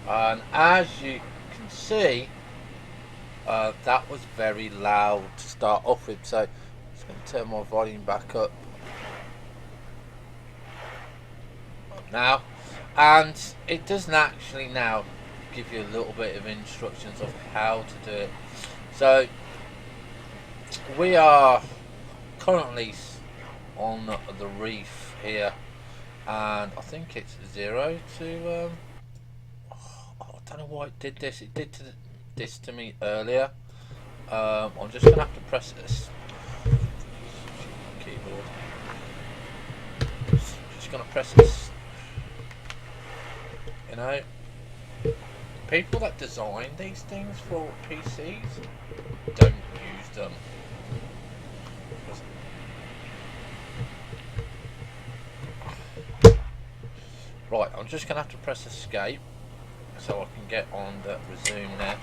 And as you can see, that was very loud to start off with, so I'm just going to turn my volume back up now, and it doesn't actually now give you a little bit of instructions of how to do it. So we are currently on the reef here, and I think it's 0 to I don't know why it did this. It did this to me earlier. I'm just gonna have to press this keyboard. Just gonna press this. You know, people that design these things for PCs don't use them. Right, I'm just gonna have to press escape so I can get on the resume there.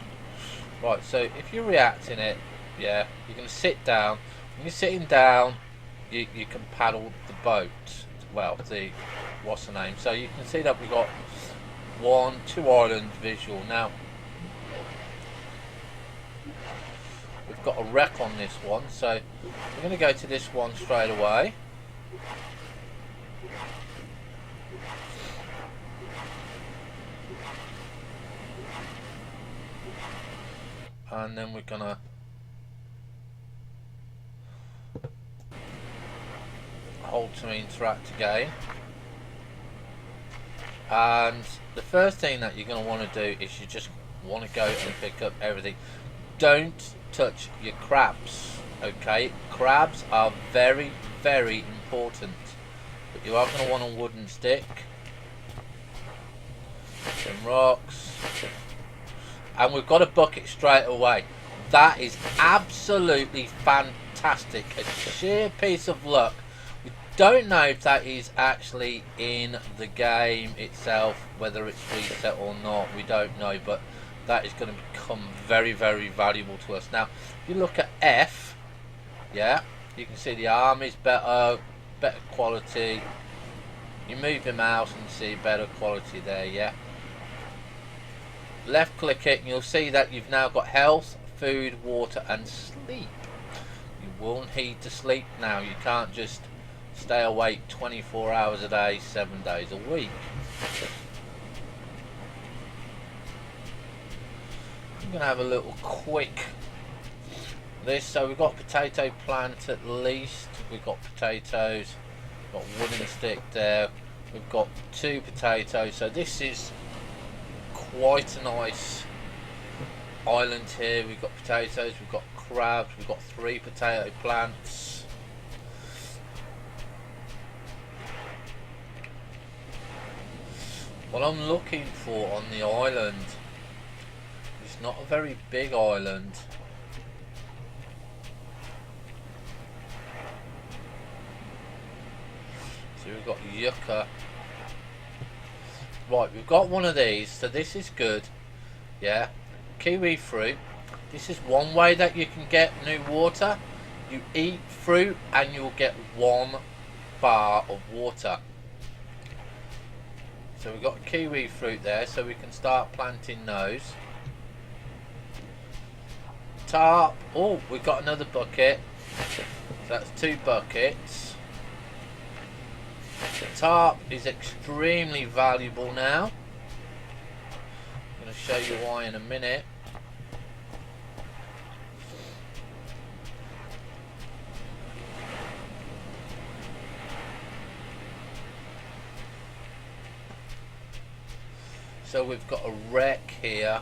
Right, so if you're reacting it, yeah, you're going to sit down. When you're sitting down, you can paddle the boat. Well, what's the name? So you can see that we've got 2 islands visual. Now, we've got a wreck on this one, so we're going to go to this one straight away. And then we're gonna hold to interact again. And the first thing that you're gonna want to do is you just want to go and pick up everything. Don't touch your crabs, okay? Crabs are very, very important. But you are gonna want a wooden stick, some rocks. And we've got a bucket straight away. That is absolutely fantastic. A sheer piece of luck. We don't know if that is actually in the game itself, whether it's reset or not. We don't know, but that is going to become very, very valuable to us. Now, if you look at F, yeah, you can see the arm is better quality. You move your mouse and see better quality there, yeah. Left click it and you'll see that you've now got health, food, water and sleep. You will need to sleep now. You can't just stay awake 24 hours a day, 7 days a week. I'm going to have a little quick this. So we've got potato plant at least. We've got potatoes. We've got wooden stick there. We've got 2 potatoes. So this is quite a nice island here. We've got potatoes, we've got crabs, we've got 3 potato plants. What I'm looking for on the island is not a very big island. So we've got yucca. Right, we've got one of these, so this is good. Yeah, kiwi fruit. This is one way that you can get new water. You eat fruit and you'll get 1 bar of water. So we've got kiwi fruit there, so we can start planting those. Tarp. Oh, we've got another bucket. So that's 2 buckets. The tarp is extremely valuable now. I'm going to show you why in a minute. So we've got a wreck here.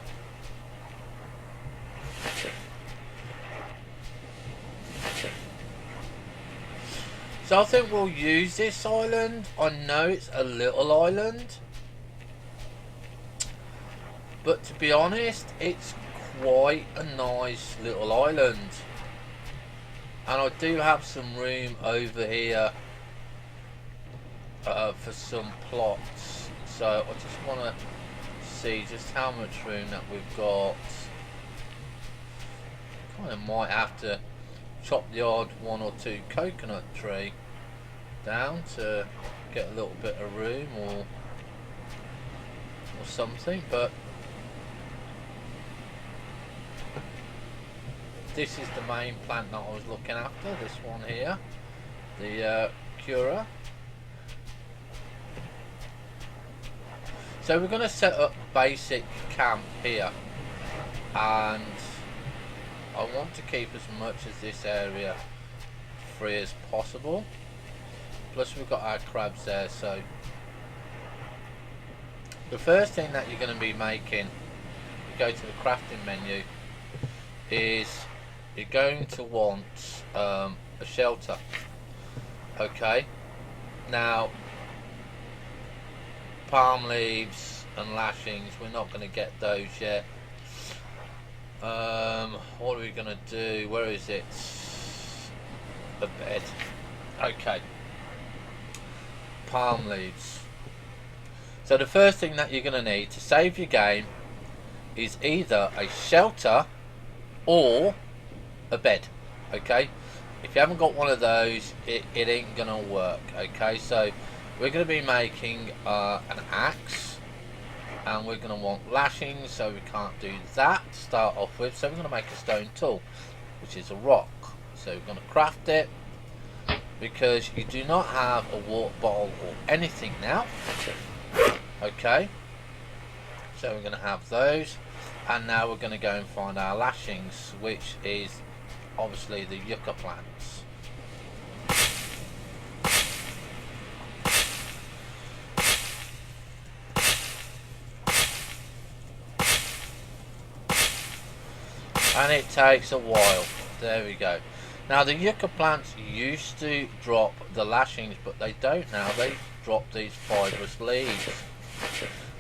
So I think we'll use this island. I know it's a little island, but to be honest, it's quite a nice little island. And I do have some room over here for some plots. So I just want to see just how much room that we've got. Kind of might have to chop the odd 1 or 2 coconut tree down to get a little bit of room or something, but this is the main plant that I was looking after, this one here, the Cura. So we're going to set up basic camp here, and I want to keep as much of this area free as possible. Plus we've got our crabs there, so the first thing that you're going to be making, you go to the crafting menu, is you're going to want a shelter. Okay, now palm leaves and lashings, we're not going to get those yet. What are we going to do? Where is it? A bed. Okay, palm leaves. So the first thing that you're going to need to save your game is either a shelter or a bed. Okay, if you haven't got one of those, it ain't gonna work. Okay, so we're going to be making an axe, and we're going to want lashings, so we can't do that to start off with. So we're going to make a stone tool, which is a rock. So we're going to craft it, because you do not have a water bottle or anything now. Okay, so we're going to have those, and now we're going to go and find our lashings, which is obviously the yucca plants. And it takes a while. There we go. Now the yucca plants used to drop the lashings, but they don't now. They drop these fibrous leaves.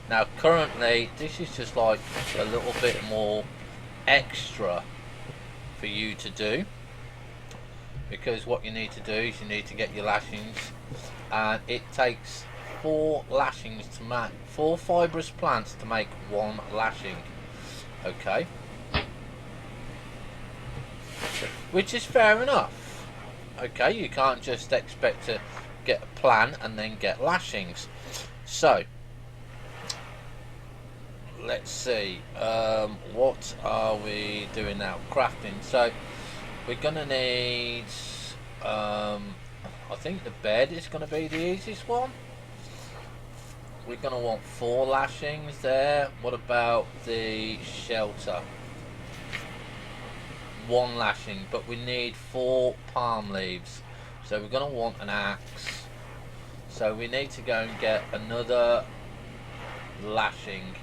Now currently this is just like a little bit more extra for you to do, because what you need to do is you need to get your lashings, and it takes 4 lashings to make 4 fibrous plants to make 1 lashing. Okay, which is fair enough. Okay, you can't just expect to get a plant and then get lashings. So let's see, what are we doing now? Crafting. So we're gonna need I think the bed is gonna be the easiest one. We're gonna want 4 lashings there. What about the shelter? 1 lashing, but we need 4 palm leaves, so we're gonna want an axe. So we need to go and get another lashing.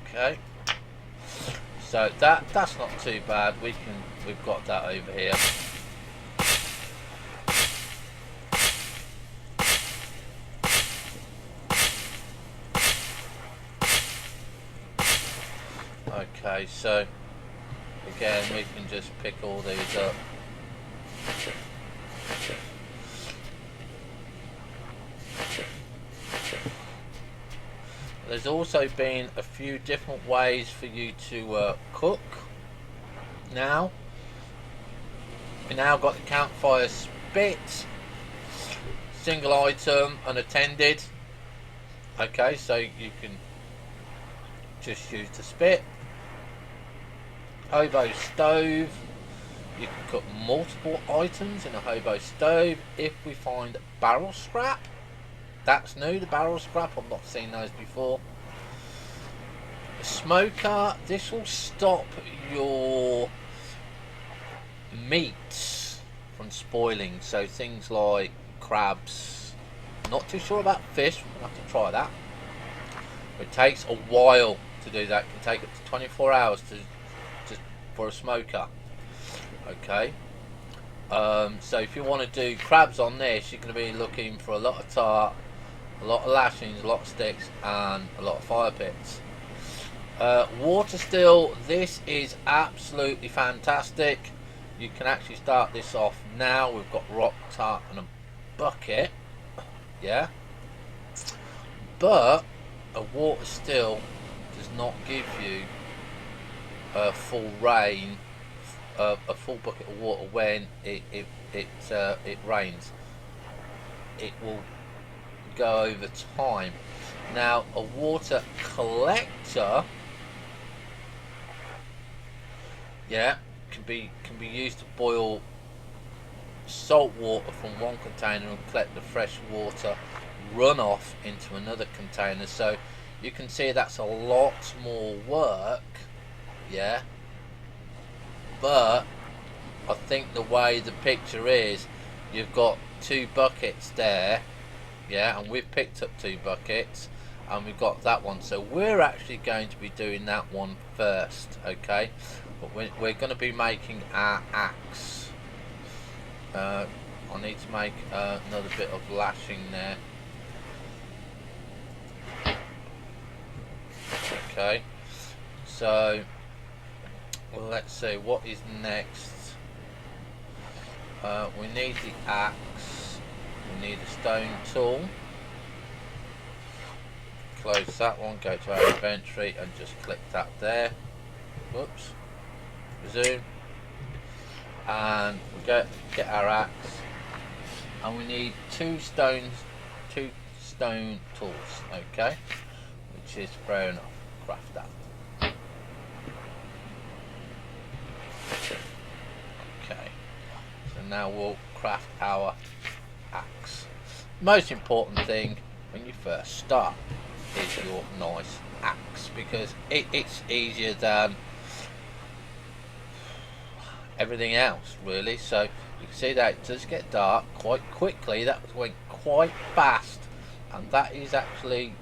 Okay, so that's not too bad. We've got that over here. Okay, so again we can just pick all these up. There's also been a few different ways for you to cook. Now we now got the campfire spit, single item, unattended. Okay, so you can just use the spit. Hobo stove, you can cook multiple items in a hobo stove. If we find barrel scrap, that's new, the barrel scrap, I've not seen those before. A smoker, this will stop your meats from spoiling, so things like crabs. Not too sure about fish, we'll have to try that. It takes a while to do that. It can take up to 24 hours for a smoker. Okay, so if you want to do crabs on this, you're going to be looking for a lot of tar, a lot of lashings, a lot of sticks, and a lot of fire pits. Water still, this is absolutely fantastic. You can actually start this off now. We've got rock tar and a bucket, yeah, but a water still does not give you a full rain, a full bucket of water when it rains. It will go over time. Now a water collector, yeah, can be used to boil salt water from one container and collect the fresh water runoff into another container. So you can see that's a lot more work, yeah, but I think the way the picture is, you've got 2 buckets there, yeah, and we've picked up 2 buckets and we've got that one, so we're actually going to be doing that one first, okay, but we're going to be making our axe. I need to make another bit of lashing there. Okay, so well, let's see what is next. We need the axe, we need a stone tool. Close that one, go to our inventory and just click that there. Whoops, resume, and we get our axe, and we need 2 stone tools, okay, which is fair enough. Craft that. Okay, so now we'll craft our axe. Most important thing when you first start is your nice axe, because it's easier than everything else really. So you can see that it does get dark quite quickly. That went quite fast, and that is actually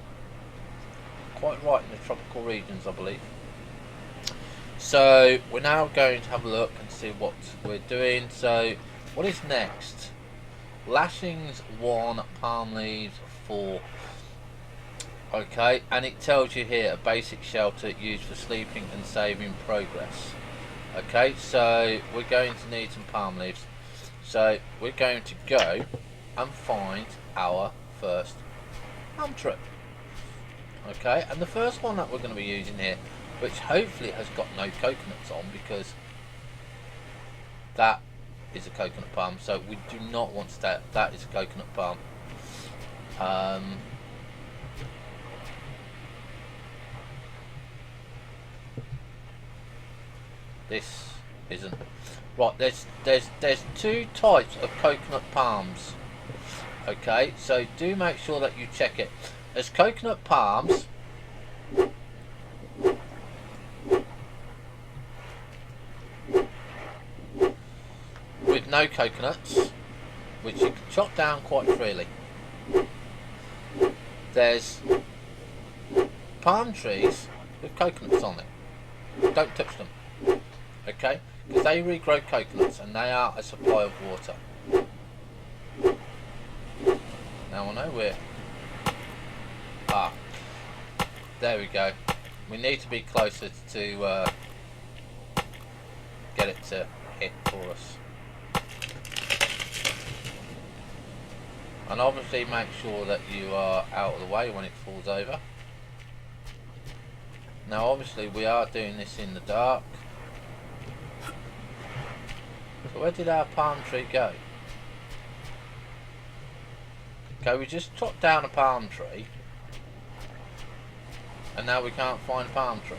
quite right in the tropical regions, I believe. So we're now going to have a look and see what we're doing. So what is next? Lashings 1, palm leaves 4. Okay, and it tells you here a basic shelter used for sleeping and saving progress. Okay, so we're going to need some palm leaves. So we're going to go and find our first palm tree. Okay, and the first one that we're going to be using here, which hopefully has got no coconuts on, because that is a coconut palm, so we do not want to start. That is a coconut palm. This isn't right. There's 2 types of coconut palms. Okay, so do make sure that you check it. There's coconut palms with no coconuts, which you can chop down quite freely. There's palm trees with coconuts on it. Don't touch them, okay, because they regrow coconuts and they are a supply of water. Now I know where. There we go. We need to be closer to get it to hit for us. And obviously make sure that you are out of the way when it falls over. Now obviously we are doing this in the dark. So where did our palm tree go? Okay, we just chopped down a palm tree, and now we can't find a palm tree.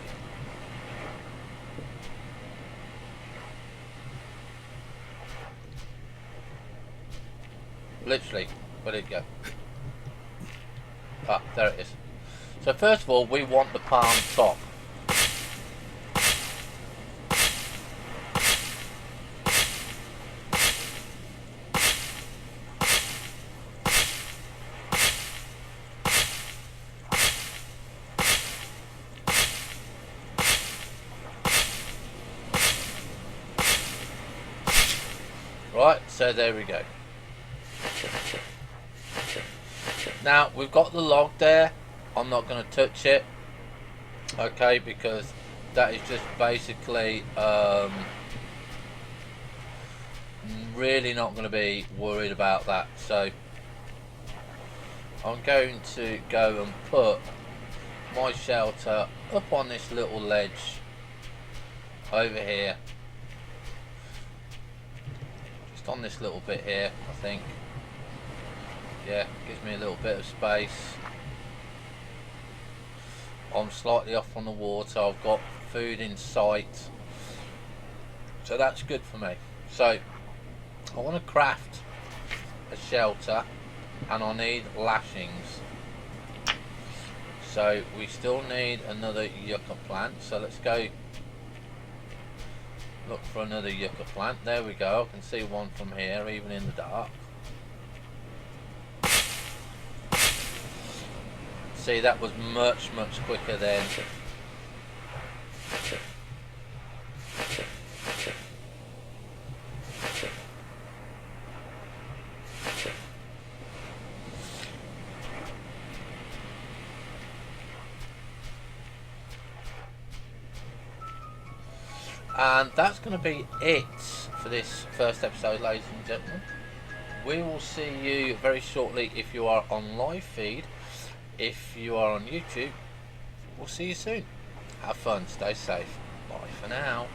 Literally, where did it go? Ah, there it is. So first of all, we want the palm top. Right, so there we go. Now we've got the log there. I'm not going to touch it, okay, because that is just basically really not going to be worried about that. So I'm going to go and put my shelter up on this little ledge over here, just on this little bit here, I think. Yeah, gives me a little bit of space. I'm slightly off on the water. I've got food in sight, so that's good for me. So I want to craft a shelter, and I need lashings. So we still need another yucca plant, so let's go look for another yucca plant. There we go, I can see one from here even in the dark. See, that was much quicker then. And that's going to be it for this first episode, ladies and gentlemen. We will see you very shortly if you are on live feed. If you are on YouTube, we'll see you soon. Have fun, stay safe. Bye for now.